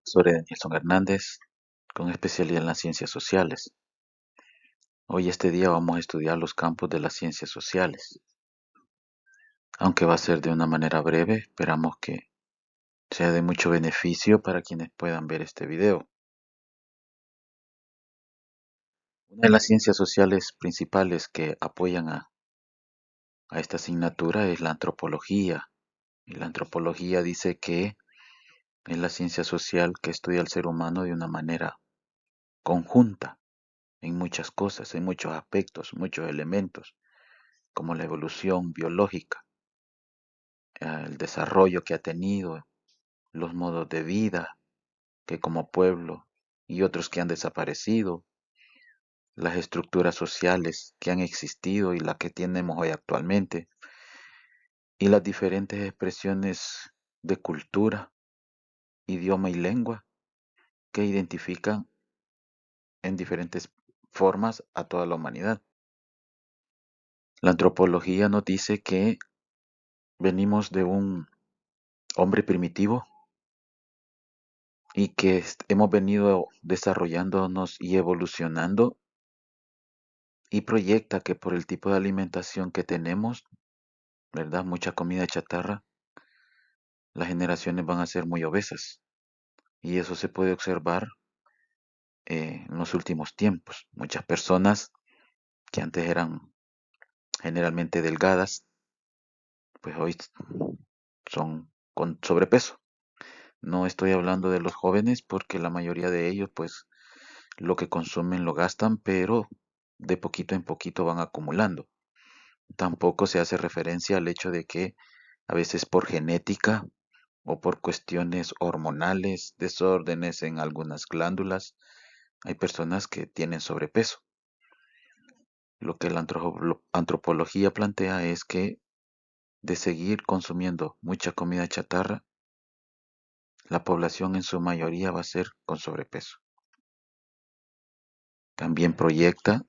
Soy Nelson Hernández, con especialidad en las ciencias sociales. Hoy este día vamos a estudiar los campos de las ciencias sociales. Aunque va a ser de una manera breve, esperamos que sea de mucho beneficio para quienes puedan ver este video. Una de las ciencias sociales principales que apoyan a esta asignatura es la antropología. Y la antropología dice que es la ciencia social que estudia al ser humano de una manera conjunta en muchas cosas, en muchos aspectos, muchos elementos, como la evolución biológica, el desarrollo que ha tenido, los modos de vida que como pueblo y otros que han desaparecido, las estructuras sociales que han existido y las que tenemos hoy actualmente, y las diferentes expresiones de cultura, idioma y lengua que identifican en diferentes formas a toda la humanidad. La antropología nos dice que venimos de un hombre primitivo y que hemos venido desarrollándonos y evolucionando, y proyecta que por el tipo de alimentación que tenemos, ¿verdad? Mucha comida chatarra, las generaciones van a ser muy obesas. Y eso se puede observar en los últimos tiempos. Muchas personas que antes eran generalmente delgadas, pues hoy son con sobrepeso. No estoy hablando de los jóvenes porque la mayoría de ellos, pues lo que consumen lo gastan, pero de poquito en poquito van acumulando. Tampoco se hace referencia al hecho de que a veces por genética o por cuestiones hormonales, desórdenes en algunas glándulas, hay personas que tienen sobrepeso. Lo que la antropología plantea es que de seguir consumiendo mucha comida chatarra, la población en su mayoría va a ser con sobrepeso. También proyecta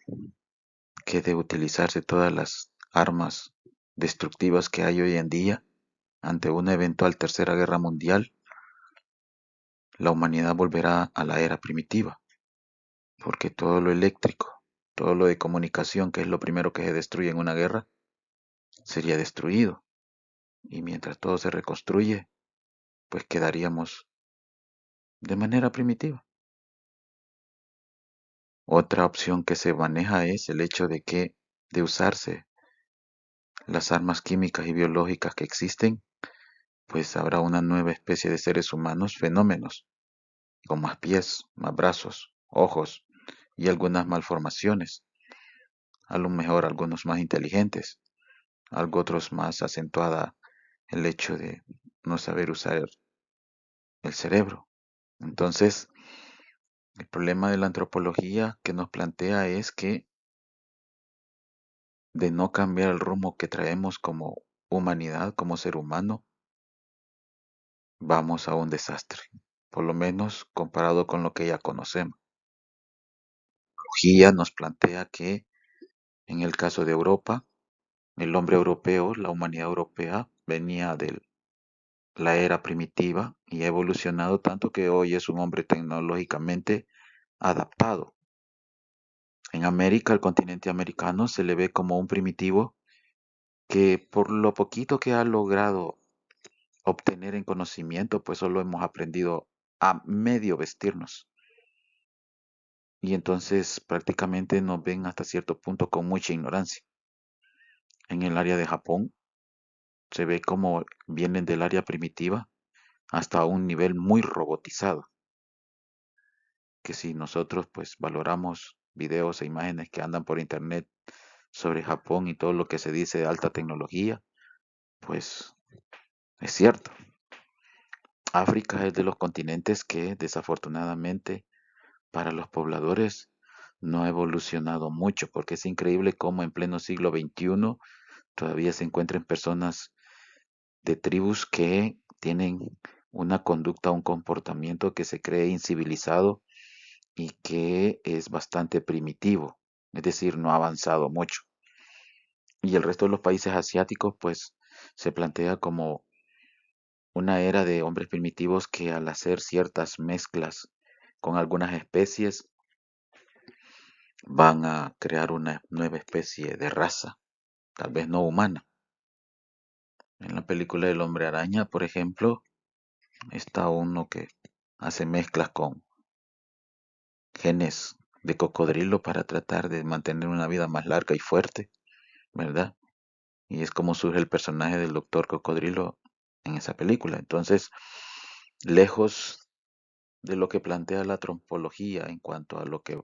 que de utilizarse todas las armas destructivas que hay hoy en día ante una eventual tercera guerra mundial, la humanidad volverá a la era primitiva, porque todo lo eléctrico, todo lo de comunicación, que es lo primero que se destruye en una guerra, sería destruido. Y mientras todo se reconstruye, pues quedaríamos de manera primitiva. Otra opción que se maneja es el hecho de que de usarse las armas químicas y biológicas que existen, pues habrá una nueva especie de seres humanos, fenómenos, con más pies, más brazos, ojos y algunas malformaciones, a lo mejor algunos más inteligentes, algo otros más acentuada el hecho de no saber usar el cerebro. Entonces, el problema de la antropología que nos plantea es que de no cambiar el rumbo que traemos como humanidad, como ser humano, vamos a un desastre, por lo menos comparado con lo que ya conocemos. La antropología nos plantea que en el caso de Europa, el hombre europeo, la humanidad europea, venía de la era primitiva y ha evolucionado tanto que hoy es un hombre tecnológicamente adaptado. En América, el continente americano se le ve como un primitivo que por lo poquito que ha logrado obtener en conocimiento, pues solo hemos aprendido a medio vestirnos. Y entonces prácticamente nos ven hasta cierto punto con mucha ignorancia. En el área de Japón se ve como vienen del área primitiva hasta un nivel muy robotizado, que si nosotros pues valoramos videos e imágenes que andan por internet sobre Japón y todo lo que se dice de alta tecnología, pues es cierto. África es de los continentes que desafortunadamente para los pobladores no ha evolucionado mucho, porque es increíble cómo en pleno siglo XXI todavía se encuentran personas de tribus que tienen una conducta, un comportamiento que se cree incivilizado y que es bastante primitivo, es decir, no ha avanzado mucho. Y el resto de los países asiáticos, pues, se plantea como una era de hombres primitivos que al hacer ciertas mezclas con algunas especies van a crear una nueva especie de raza, tal vez no humana. En la película del Hombre Araña, por ejemplo, está uno que hace mezclas con genes de cocodrilo para tratar de mantener una vida más larga y fuerte, ¿verdad? Y es como surge el personaje del Doctor Cocodrilo en esa película. Entonces, lejos de lo que plantea la trompología en cuanto a lo que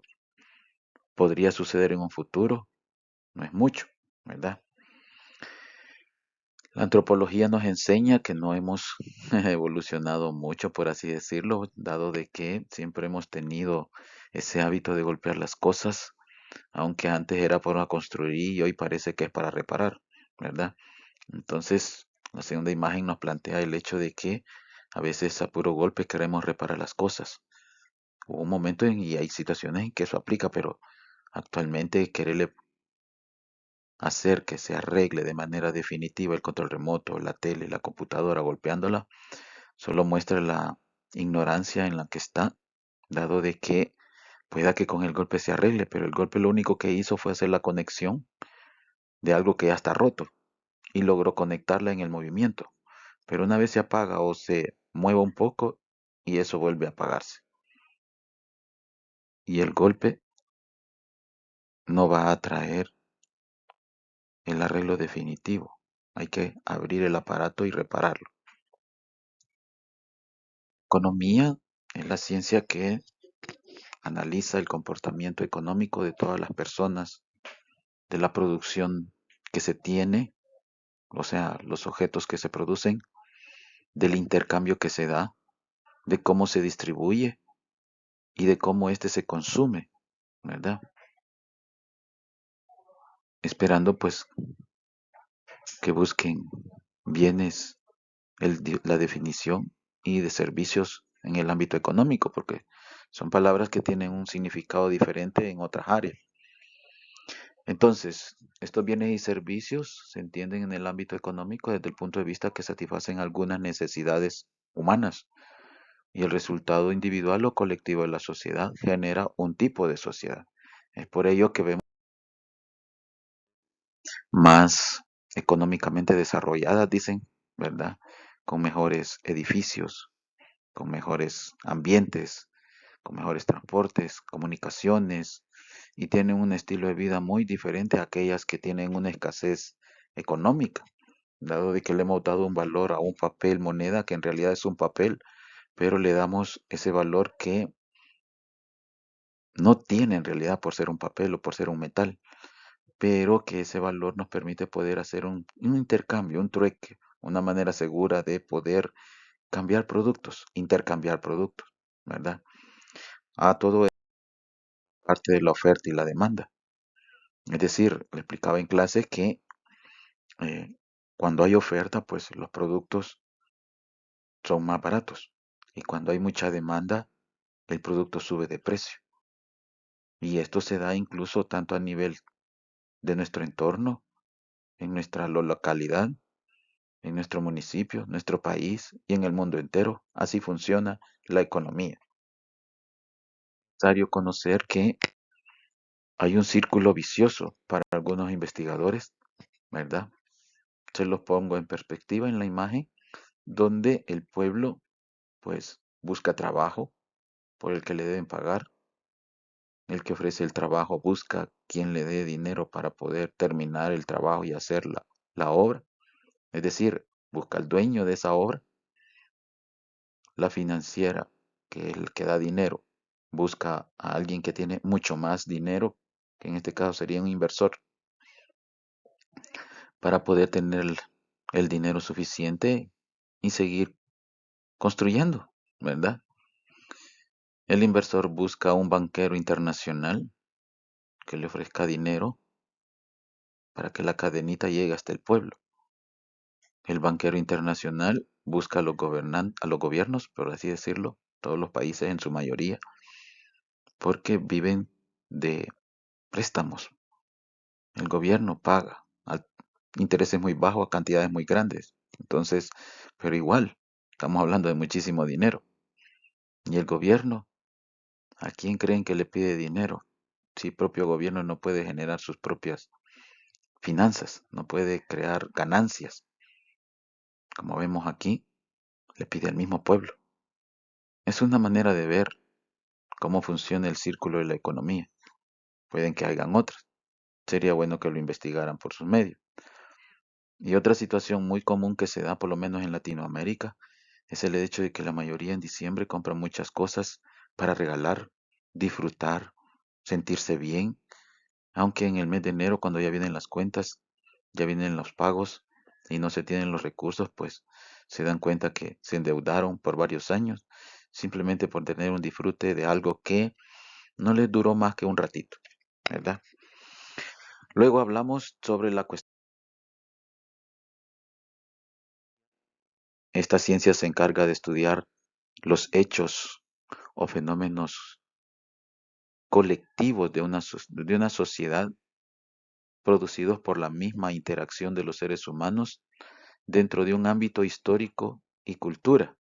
podría suceder en un futuro, no es mucho, ¿verdad? La antropología nos enseña que no hemos evolucionado mucho, por así decirlo, dado de que siempre hemos tenido ese hábito de golpear las cosas, aunque antes era para construir y hoy parece que es para reparar, ¿verdad? Entonces, la segunda imagen nos plantea el hecho de que a veces a puro golpe queremos reparar las cosas. Hubo un momento y hay situaciones en que eso aplica, pero actualmente quererle hacer que se arregle de manera definitiva el control remoto, la tele, la computadora golpeándola, solo muestra la ignorancia en la que está, dado de que pueda que con el golpe se arregle, pero el golpe lo único que hizo fue hacer la conexión de algo que ya está roto y logró conectarla en el movimiento. Pero una vez se apaga o se mueva un poco y eso vuelve a apagarse. Y el golpe no va a traer el arreglo definitivo. Hay que abrir el aparato y repararlo. Economía es la ciencia que analiza el comportamiento económico de todas las personas, de la producción que se tiene, o sea, los objetos que se producen, del intercambio que se da, de cómo se distribuye y de cómo éste se consume, ¿verdad? Esperando pues que busquen bienes, la definición y de servicios en el ámbito económico, porque son palabras que tienen un significado diferente en otras áreas. Entonces, estos bienes y servicios se entienden en el ámbito económico desde el punto de vista que satisfacen algunas necesidades humanas y el resultado individual o colectivo de la sociedad genera un tipo de sociedad. Es por ello que vemos más económicamente desarrolladas, dicen, ¿verdad? Con mejores edificios, con mejores ambientes, con mejores transportes, comunicaciones, y tienen un estilo de vida muy diferente a aquellas que tienen una escasez económica, dado de que le hemos dado un valor a un papel moneda que en realidad es un papel, pero le damos ese valor que no tiene en realidad por ser un papel o por ser un metal, pero que ese valor nos permite poder hacer un intercambio, un trueque, una manera segura de poder cambiar productos, intercambiar productos, ¿verdad? A todo es parte de la oferta y la demanda. Es decir, le explicaba en clase que eh, cuando hay oferta, pues los productos son más baratos. Y cuando hay mucha demanda, el producto sube de precio. Y esto se da incluso tanto a nivel de nuestro entorno, en nuestra localidad, en nuestro municipio, nuestro país y en el mundo entero. Así funciona la economía. Es necesario conocer que hay un círculo vicioso para algunos investigadores, ¿verdad? Se los pongo en perspectiva en la imagen, donde el pueblo pues busca trabajo por el que le deben pagar, el que ofrece el trabajo busca quien le dé dinero para poder terminar el trabajo y hacer la obra, es decir, busca al dueño de esa obra, la financiera, que es el que da dinero, busca a alguien que tiene mucho más dinero, que en este caso sería un inversor, para poder tener el dinero suficiente y seguir construyendo, ¿verdad? El inversor busca a un banquero internacional que le ofrezca dinero para que la cadenita llegue hasta el pueblo. El banquero internacional busca a los gobiernos, por así decirlo, todos los países en su mayoría, porque viven de préstamos. El gobierno paga a intereses muy bajos a cantidades muy grandes. Entonces, pero igual. Estamos hablando de muchísimo dinero. ¿Y el gobierno? ¿A quién creen que le pide dinero? Si el propio gobierno no puede generar sus propias finanzas, no puede crear ganancias. Como vemos aquí, le pide al mismo pueblo. Es una manera de ver cómo funciona el círculo de la economía. Pueden que hayan otras. Sería bueno que lo investigaran por sus medios. Y otra situación muy común que se da, por lo menos en Latinoamérica, es el hecho de que la mayoría en diciembre compra muchas cosas para regalar, disfrutar, sentirse bien, aunque en el mes de enero, cuando ya vienen las cuentas, ya vienen los pagos y no se tienen los recursos, pues se dan cuenta que se endeudaron por varios años simplemente por tener un disfrute de algo que no les duró más que un ratito, ¿verdad? Luego hablamos sobre la cuestión. Esta ciencia se encarga de estudiar los hechos o fenómenos colectivos de una sociedad producidos por la misma interacción de los seres humanos dentro de un ámbito histórico y cultura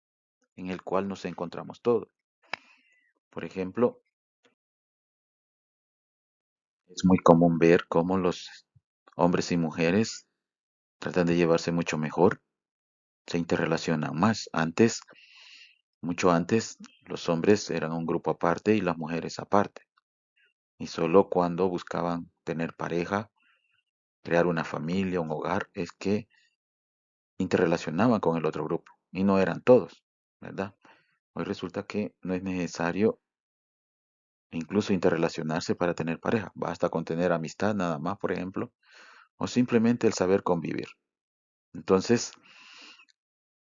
en el cual nos encontramos todos. Por ejemplo, es muy común ver cómo los hombres y mujeres tratan de llevarse mucho mejor, se interrelacionan más. Antes, mucho antes, los hombres eran un grupo aparte y las mujeres aparte. Y solo cuando buscaban tener pareja, crear una familia, un hogar, es que interrelacionaban con el otro grupo. Y no eran todos, ¿verdad? Hoy resulta que no es necesario incluso interrelacionarse para tener pareja. Basta con tener amistad nada más, por ejemplo, o simplemente el saber convivir. Entonces,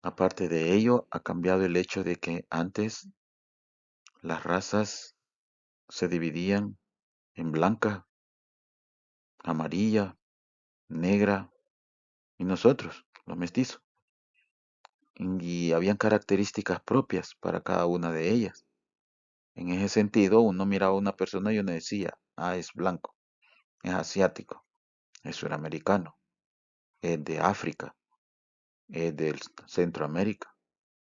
aparte de ello, ha cambiado el hecho de que antes las razas se dividían en blanca, amarilla, negra y nosotros, los mestizos. Y habían características propias para cada una de ellas. En ese sentido, uno miraba a una persona y uno decía, ah, es blanco, es asiático, es suramericano, es de África, es de Centroamérica,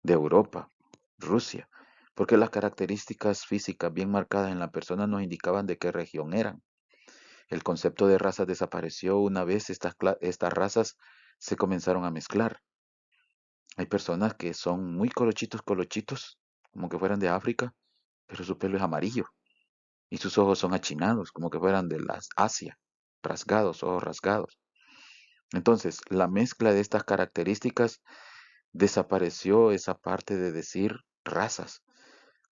de Europa, Rusia, porque las características físicas bien marcadas en la persona nos indicaban de qué región eran. El concepto de razas desapareció una vez estas razas se comenzaron a mezclar. Hay personas que son muy colochitos, colochitos, como que fueran de África, pero su pelo es amarillo y sus ojos son achinados, como que fueran de las Asia, rasgados, ojos rasgados. Entonces, la mezcla de estas características desapareció esa parte de decir razas.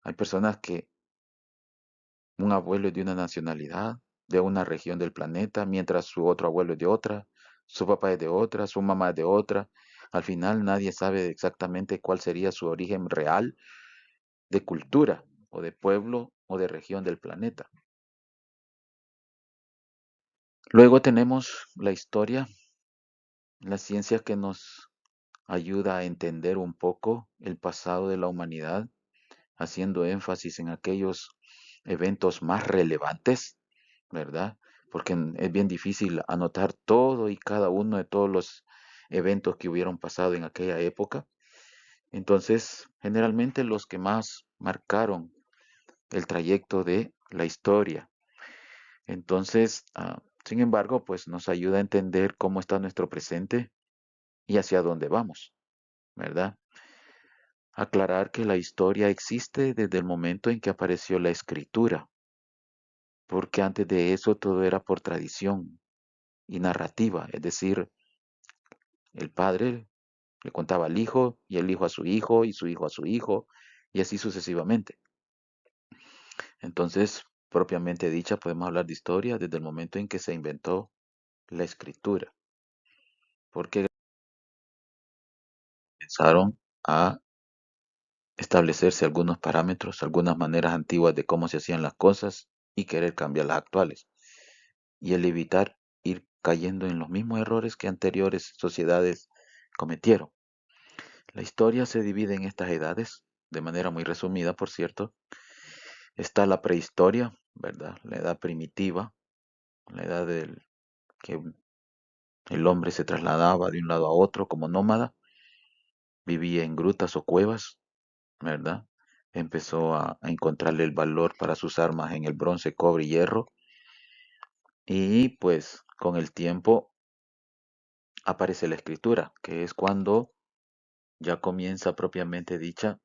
Hay personas que un abuelo es de una nacionalidad, de una región del planeta, mientras su otro abuelo es de otra, su papá es de otra, su mamá es de otra. Al final nadie sabe exactamente cuál sería su origen real de cultura o de pueblo o de región del planeta. Luego tenemos la historia, la ciencia que nos ayuda a entender un poco el pasado de la humanidad, haciendo énfasis en aquellos eventos más relevantes, ¿verdad? Porque es bien difícil anotar todo y cada uno de todos los eventos que hubieron pasado en aquella época. Entonces, generalmente los que más marcaron el trayecto de la historia. Entonces, sin embargo, pues nos ayuda a entender cómo está nuestro presente y hacia dónde vamos, ¿verdad? Aclarar que la historia existe desde el momento en que apareció la escritura, porque antes de eso todo era por tradición y narrativa, es decir, el padre le contaba al hijo y el hijo a su hijo y su hijo a su hijo y así sucesivamente. Entonces, propiamente dicha, podemos hablar de historia desde el momento en que se inventó la escritura, porque comenzaron a establecerse algunos parámetros, algunas maneras antiguas de cómo se hacían las cosas y querer cambiar las actuales. Y el evitar ir cayendo en los mismos errores que anteriores sociedades cometieron. La historia se divide en estas edades, de manera muy resumida, por cierto. Está la prehistoria, ¿verdad? La edad primitiva, la edad del que el hombre se trasladaba de un lado a otro como nómada. vivía en grutas o cuevas, ¿verdad? Empezó a encontrarle el valor para sus armas en el bronce, cobre y hierro. Y pues con el tiempo aparece la escritura, que es cuando ya comienza propiamente dicha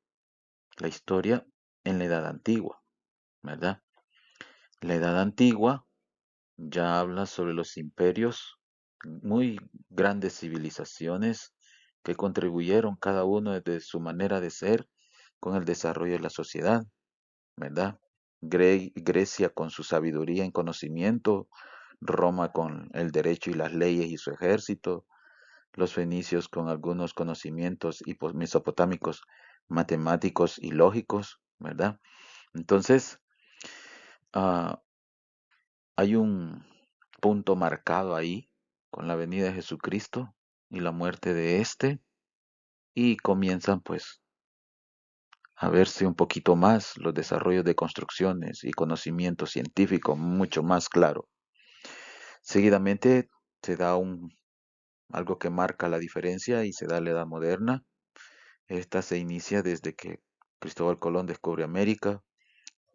la historia en la Edad Antigua, ¿verdad? La Edad Antigua ya habla sobre los imperios, muy grandes civilizaciones que contribuyeron cada uno desde su manera de ser con el desarrollo de la sociedad, ¿verdad? Grecia con su sabiduría y conocimiento, Roma con el derecho y las leyes y su ejército, los fenicios con algunos conocimientos y mesopotámicos matemáticos y lógicos, ¿verdad? Entonces, ah, hay un punto marcado ahí con la venida de Jesucristo y la muerte de éste, y comienzan pues a verse un poquito más los desarrollos de construcciones y conocimiento científico mucho más claro. Seguidamente se da algo que marca la diferencia y se da la Edad Moderna. Esta se inicia desde que Cristóbal Colón descubre América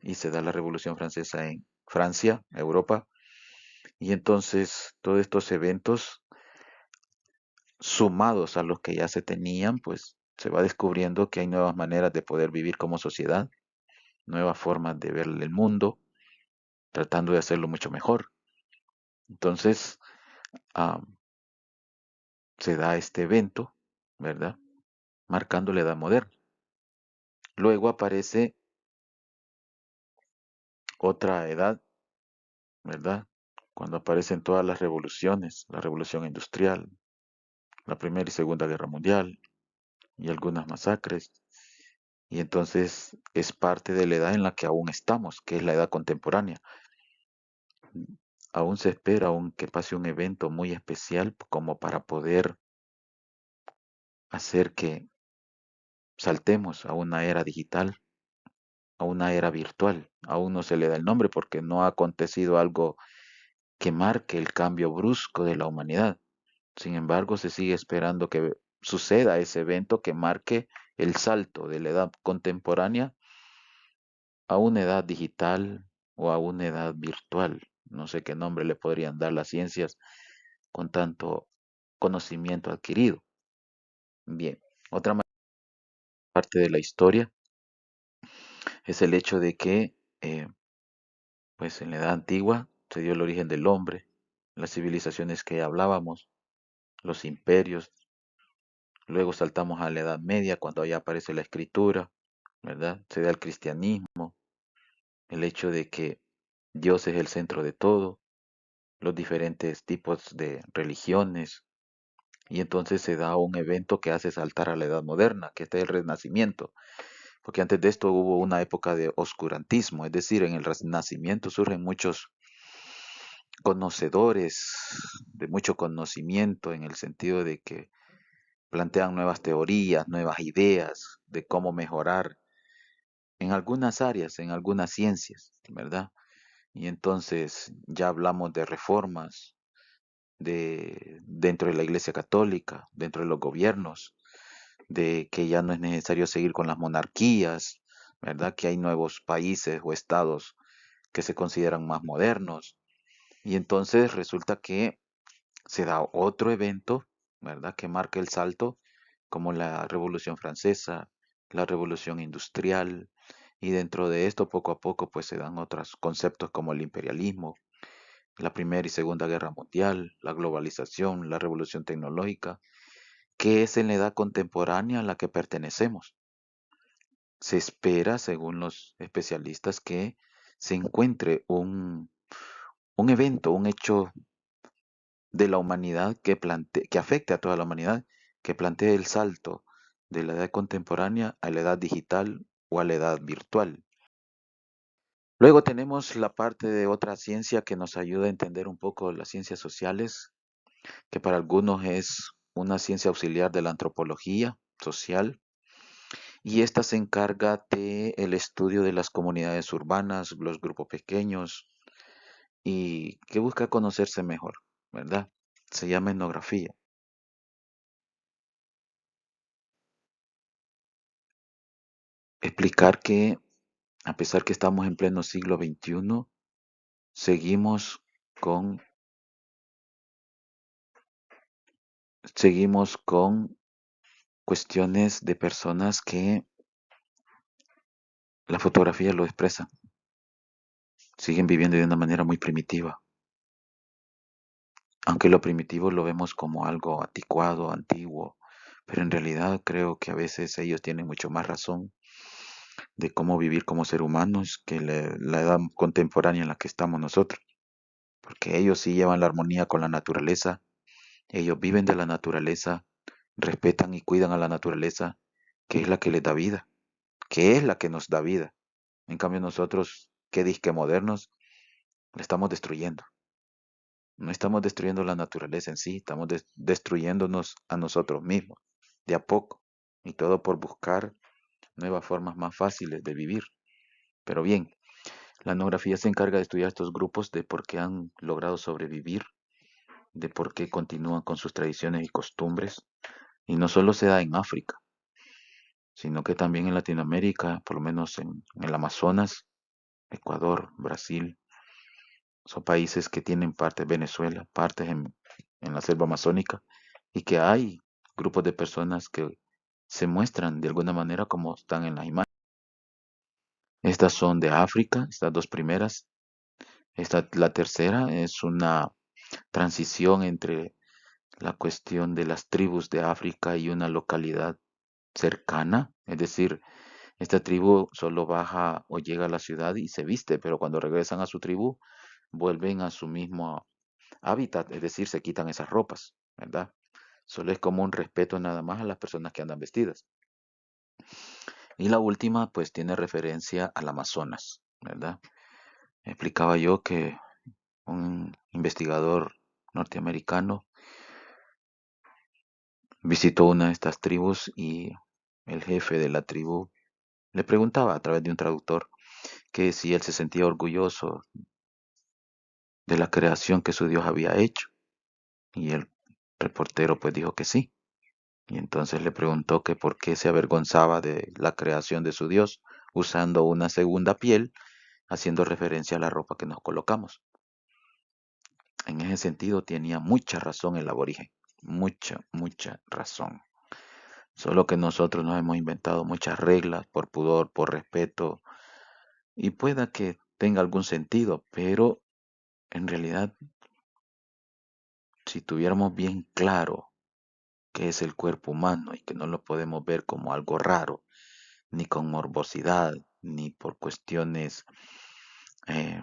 y se da la Revolución Francesa en Francia, Europa. Y entonces todos estos eventos sumados a los que ya se tenían, pues se va descubriendo que hay nuevas maneras de poder vivir como sociedad, nuevas formas de ver el mundo, tratando de hacerlo mucho mejor. Entonces, ah, se da este evento, ¿verdad? Marcando la edad moderna. Luego aparece otra edad, ¿verdad? Cuando aparecen todas las revoluciones, la revolución industrial, la Primera y Segunda Guerra Mundial y algunas masacres. Y entonces es parte de la edad en la que aún estamos, que es la edad contemporánea. Aún se espera aún que pase un evento muy especial como para poder hacer que saltemos a una era digital, a una era virtual. Aún no se le da el nombre porque no ha acontecido algo que marque el cambio brusco de la humanidad. Sin embargo, se sigue esperando que suceda ese evento que marque el salto de la edad contemporánea a una edad digital o a una edad virtual. No sé qué nombre le podrían dar las ciencias con tanto conocimiento adquirido. Bien, otra parte de la historia es el hecho de que, pues en la edad antigua se dio el origen del hombre, las civilizaciones que hablábamos, los imperios. Luego saltamos a la Edad Media, cuando ya aparece la escritura, ¿verdad? Se da el cristianismo, el hecho de que Dios es el centro de todo, los diferentes tipos de religiones, y entonces se da un evento que hace saltar a la Edad Moderna, que es el Renacimiento, porque antes de esto hubo una época de oscurantismo, es decir, en el Renacimiento surgen muchos conocedores de mucho conocimiento en el sentido de que plantean nuevas teorías, nuevas ideas de cómo mejorar en algunas áreas, en algunas ciencias, ¿verdad? Y entonces ya hablamos de reformas dentro de la Iglesia Católica, dentro de los gobiernos, de que ya no es necesario seguir con las monarquías, ¿verdad? Que hay nuevos países o estados que se consideran más modernos. Y entonces resulta que se da otro evento, ¿verdad? Que marca el salto, como la Revolución Francesa, la Revolución Industrial, y dentro de esto poco a poco pues se dan otros conceptos como el imperialismo, la Primera y Segunda Guerra Mundial, la globalización, la revolución tecnológica, que es en la edad contemporánea a la que pertenecemos. Se espera, según los especialistas, que se encuentre un evento, un hecho de la humanidad que afecte a toda la humanidad, que plantee el salto de la edad contemporánea a la edad digital o a la edad virtual. Luego tenemos la parte de otra ciencia que nos ayuda a entender un poco las ciencias sociales, que para algunos es una ciencia auxiliar de la antropología social, y esta se encarga de el estudio de las comunidades urbanas, los grupos pequeños, y que busca conocerse mejor, ¿verdad? Se llama etnografía. explicar que a pesar que estamos en pleno siglo XXI, seguimos con, seguimos con cuestiones de personas que la fotografía lo expresa, siguen viviendo de una manera muy primitiva, aunque lo primitivo lo vemos como algo anticuado, antiguo, pero en realidad creo que a veces ellos tienen mucho más razón de cómo vivir como ser humanos que la edad contemporánea en la que estamos nosotros, porque ellos sí llevan la armonía con la naturaleza, ellos viven de la naturaleza, respetan y cuidan a la naturaleza, que es la que les da vida, que es la que nos da vida. En cambio nosotros, que disque modernos, la estamos destruyendo. No estamos destruyendo la naturaleza en sí, estamos destruyéndonos a nosotros mismos, de a poco, y todo por buscar nuevas formas más fáciles de vivir. Pero bien, la etnografía se encarga de estudiar estos grupos, de por qué han logrado sobrevivir, de por qué continúan con sus tradiciones y costumbres, y no solo se da en África, sino que también en Latinoamérica, por lo menos en el Amazonas, Ecuador, Brasil, son países que tienen partes, Venezuela, partes en la selva amazónica, y que hay grupos de personas que se muestran de alguna manera como están en la imagen. Estas son de África, estas dos primeras. La tercera es una transición entre la cuestión de las tribus de África y una localidad cercana, es decir, esta tribu solo baja o llega a la ciudad y se viste, pero cuando regresan a su tribu vuelven a su mismo hábitat, es decir, se quitan esas ropas, ¿verdad? Solo es como un respeto nada más a las personas que andan vestidas. Y la última, pues tiene referencia al Amazonas, ¿verdad? Explicaba yo que un investigador norteamericano visitó una de estas tribus y el jefe de la tribu le preguntaba a través de un traductor que si él se sentía orgulloso de la creación que su Dios había hecho. Y el reportero pues dijo que sí. Y entonces le preguntó que por qué se avergonzaba de la creación de su Dios usando una segunda piel, haciendo referencia a la ropa que nos colocamos. En ese sentido tenía mucha razón el aborigen, mucha razón. Solo que nosotros nos hemos inventado muchas reglas por pudor, por respeto, y pueda que tenga algún sentido, pero en realidad, si tuviéramos bien claro qué es el cuerpo humano y que no lo podemos ver como algo raro, ni con morbosidad, ni por cuestiones eh,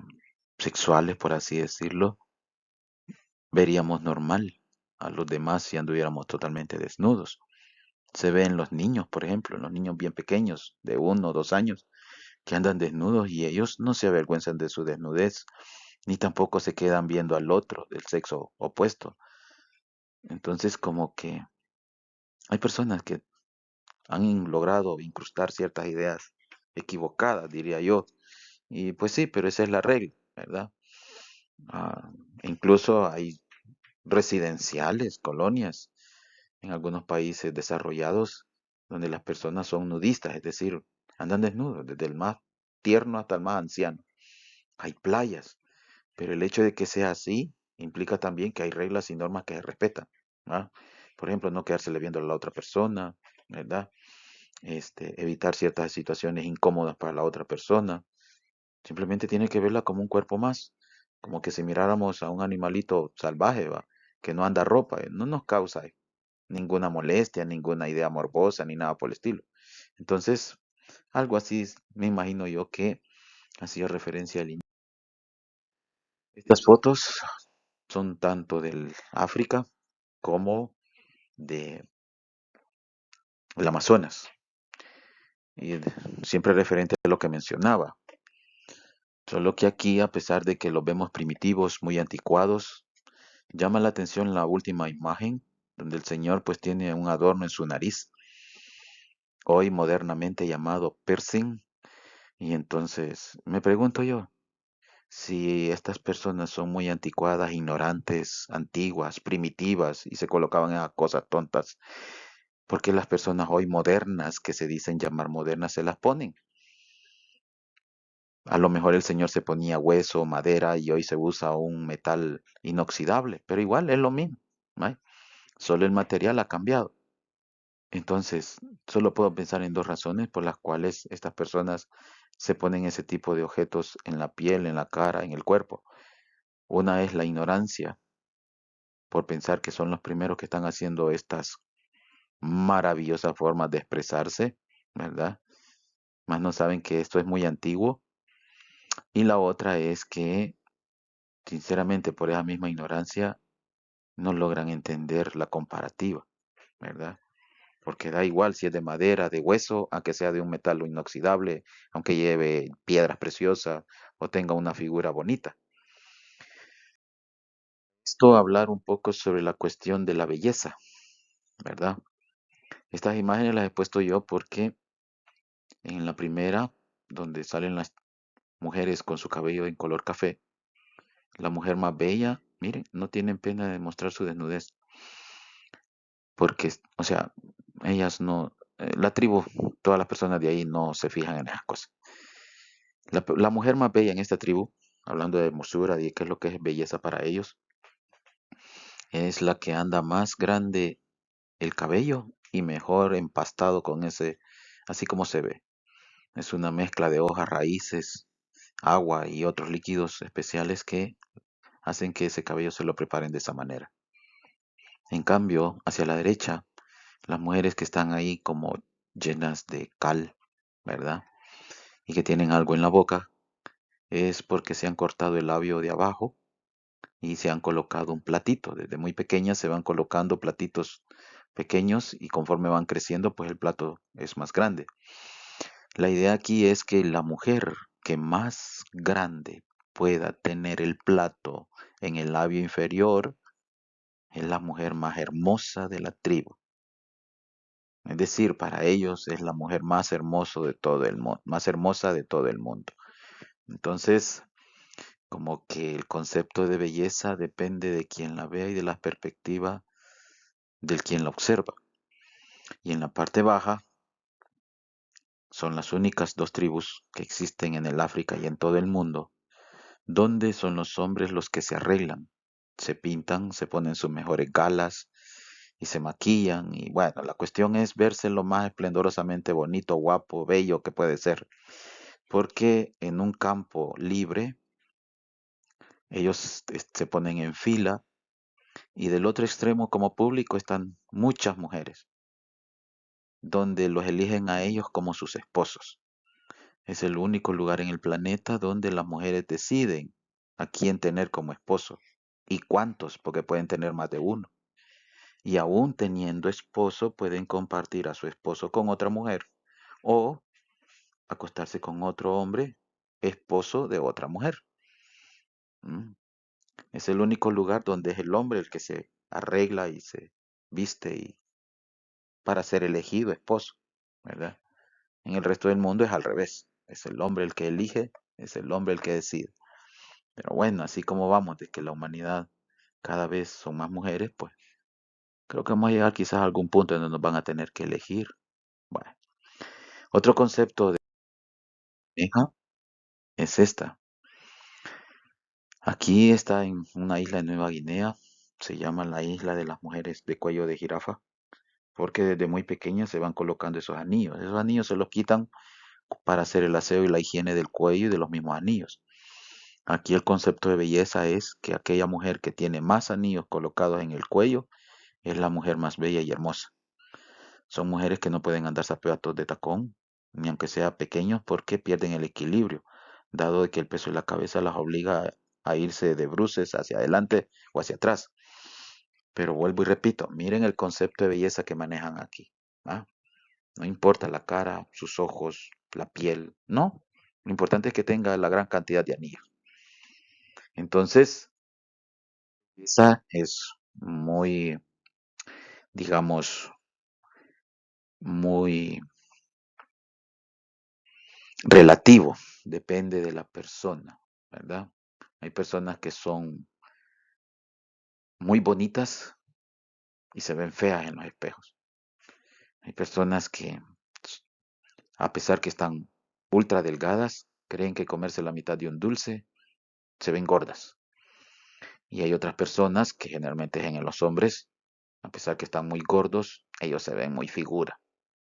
sexuales, por así decirlo, veríamos normal a los demás si anduviéramos totalmente desnudos. Se ve en los niños, por ejemplo, en los niños bien pequeños, de 1 o 2 años, que andan desnudos y ellos no se avergüenzan de su desnudez, ni tampoco se quedan viendo al otro del sexo opuesto. Entonces, como que hay personas que han logrado incrustar ciertas ideas equivocadas, diría yo. Y pues sí, pero esa es la regla, ¿verdad? Ah, incluso hay residenciales, colonias en algunos países desarrollados donde las personas son nudistas, es decir, andan desnudos, desde el más tierno hasta el más anciano. Hay playas, pero el hecho de que sea así implica también que hay reglas y normas que se respetan, ¿ah? Por ejemplo, no quedársele viendo a la otra persona, ¿verdad? Evitar ciertas situaciones incómodas para la otra persona. Simplemente tiene que verla como un cuerpo más, como que si miráramos a un animalito salvaje, ¿va? Que no anda ropa, no nos causa ninguna molestia, ninguna idea morbosa, ni nada por el estilo. Entonces, algo así me imagino yo que hacía referencia al inicio. Estas fotos son tanto del África como de el Amazonas, y siempre referente a lo que mencionaba. Solo que aquí, a pesar de que los vemos primitivos, muy anticuados, llama la atención la última imagen, donde el señor pues tiene un adorno en su nariz, hoy modernamente llamado piercing. Y entonces me pregunto yo, si estas personas son muy anticuadas, ignorantes, antiguas, primitivas y se colocaban esas cosas tontas, Porque las personas hoy modernas, que se dicen llamar modernas, se las ponen. A lo mejor el señor se ponía hueso, madera y hoy se usa un metal inoxidable, pero igual es lo mismo, ¿no? Solo el material ha cambiado. Entonces, solo puedo pensar en dos razones por las cuales estas personas se ponen ese tipo de objetos en la piel, en la cara, en el cuerpo. Una es la ignorancia por pensar que son los primeros que están haciendo estas maravillosas formas de expresarse, ¿verdad? Más no saben que esto es muy antiguo. Y la otra es que, sinceramente, por esa misma ignorancia, no logran entender la comparativa, ¿verdad? Porque da igual si es de madera, de hueso, aunque sea de un metal inoxidable, aunque lleve piedras preciosas o tenga una figura bonita. Esto hablar un poco sobre la cuestión de la belleza, ¿verdad? Estas imágenes las he puesto yo porque en la primera, donde salen las mujeres con su cabello en color café, la mujer más bella, miren, no tienen pena de mostrar su desnudez, porque, o sea, ellas no, la tribu, todas las personas de ahí no se fijan en esas cosas. La mujer más bella en esta tribu, hablando de hermosura y qué es lo que es belleza para ellos, es la que anda más grande el cabello y mejor empastado con ese, así como se ve. Es una mezcla de hojas, raíces, agua y otros líquidos especiales que hacen que ese cabello se lo preparen de esa manera. En cambio, hacia la derecha, las mujeres que están ahí como llenas de cal, ¿verdad? Y que tienen algo en la boca, es porque se han cortado el labio de abajo y se han colocado un platito. Desde muy pequeñas se van colocando platitos pequeños y conforme van creciendo, pues el plato es más grande. La idea aquí es que la mujer que más grande pueda tener el plato en el labio inferior es la mujer más hermosa de la tribu. Es decir, para ellos es la mujer más hermoso de todo el mundo, más hermosa de todo el mundo. Entonces, como que el concepto de belleza depende de quien la vea y de la perspectiva del quien la observa. Y en la parte baja son las únicas dos tribus que existen en el África y en todo el mundo, donde son los hombres los que se arreglan, se pintan, se ponen sus mejores galas y se maquillan. Y bueno, la cuestión es verse lo más esplendorosamente bonito, guapo, bello que puede ser. Porque en un campo libre, ellos se ponen en fila y del otro extremo como público están muchas mujeres, donde los eligen a ellos como sus esposos. Es el único lugar en el planeta donde las mujeres deciden a quién tener como esposo y cuántos, porque pueden tener más de uno. Y aún teniendo esposo, pueden compartir a su esposo con otra mujer o acostarse con otro hombre, esposo de otra mujer. ¿Mm? Es el único lugar donde es el hombre el que se arregla y se viste y para ser elegido esposo, ¿verdad? En el resto del mundo es al revés. Es el hombre el que elige, es el hombre el que decide. Pero bueno, así como vamos, de que la humanidad cada vez son más mujeres, pues creo que vamos a llegar quizás a algún punto en donde nos van a tener que elegir. Bueno, otro concepto de hija es esta. Aquí está en una isla de Nueva Guinea, se llama la isla de las mujeres de cuello de jirafa, porque desde muy pequeñas se van colocando esos anillos. Esos anillos se los quitan para hacer el aseo y la higiene del cuello y de los mismos anillos. Aquí el concepto de belleza es que aquella mujer que tiene más anillos colocados en el cuello es la mujer más bella y hermosa. Son mujeres que no pueden andar zapatos de tacón, ni aunque sea pequeños, porque pierden el equilibrio, dado de que el peso de la cabeza las obliga a irse de bruces hacia adelante o hacia atrás. Pero vuelvo y repito, miren el concepto de belleza que manejan aquí. ¿Ah? No importa la cara, sus ojos, la piel, no. Lo importante es que tenga la gran cantidad de anillos. Entonces, esa es muy, digamos, muy relativo, depende de la persona, ¿verdad? Hay personas que son muy bonitas y se ven feas en los espejos. Hay personas que, a pesar que están ultra delgadas, creen que comerse la mitad de un dulce se ven gordas. Y hay otras personas que generalmente es en los hombres, a pesar que están muy gordos, ellos se ven muy figura,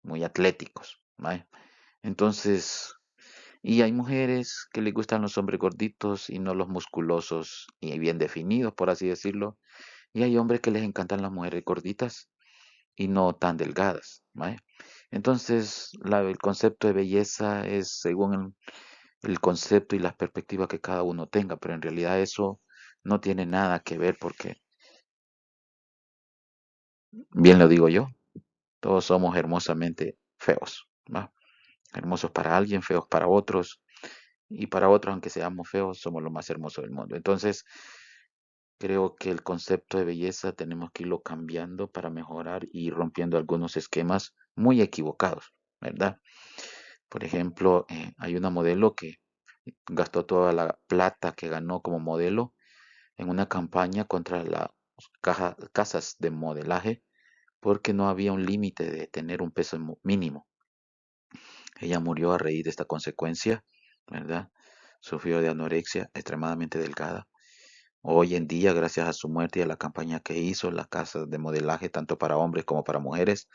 muy atléticos, ¿vale? Entonces, y hay mujeres que les gustan los hombres gorditos y no los musculosos y bien definidos, por así decirlo. Y hay hombres que les encantan las mujeres gorditas y no tan delgadas, ¿vale? Entonces, el concepto de belleza es según el concepto y las perspectivas que cada uno tenga, pero en realidad eso no tiene nada que ver porque, bien lo digo yo, todos somos hermosamente feos, ¿va? Hermosos para alguien, feos para otros, y para otros, aunque seamos feos, somos lo más hermoso del mundo. Entonces, creo que el concepto de belleza tenemos que irlo cambiando para mejorar y rompiendo algunos esquemas muy equivocados, ¿verdad? Por ejemplo, hay una modelo que gastó toda la plata que ganó como modelo en una campaña contra las casas de modelaje porque no había un límite de tener un peso mínimo. Ella murió a raíz de esta consecuencia, ¿verdad? Sufrió de anorexia, extremadamente delgada. Hoy en día, gracias a su muerte y a la campaña que hizo, las casas de modelaje, tanto para hombres como para mujeres,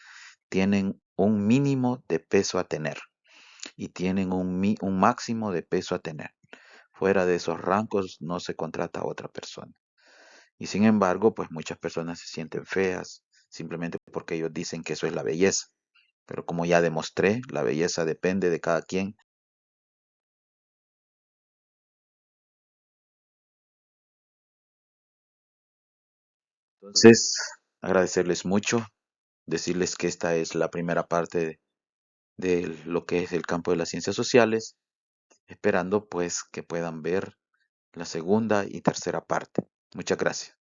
tienen un mínimo de peso a tener y tienen un máximo de peso a tener. Fuera de esos rangos no se contrata a otra persona. Y sin embargo, pues muchas personas se sienten feas simplemente porque ellos dicen que eso es la belleza. Pero como ya demostré, la belleza depende de cada quien. Entonces, agradecerles mucho, decirles que esta es la primera parte de lo que es el campo de las ciencias sociales, esperando pues que puedan ver la segunda y tercera parte. Muchas gracias.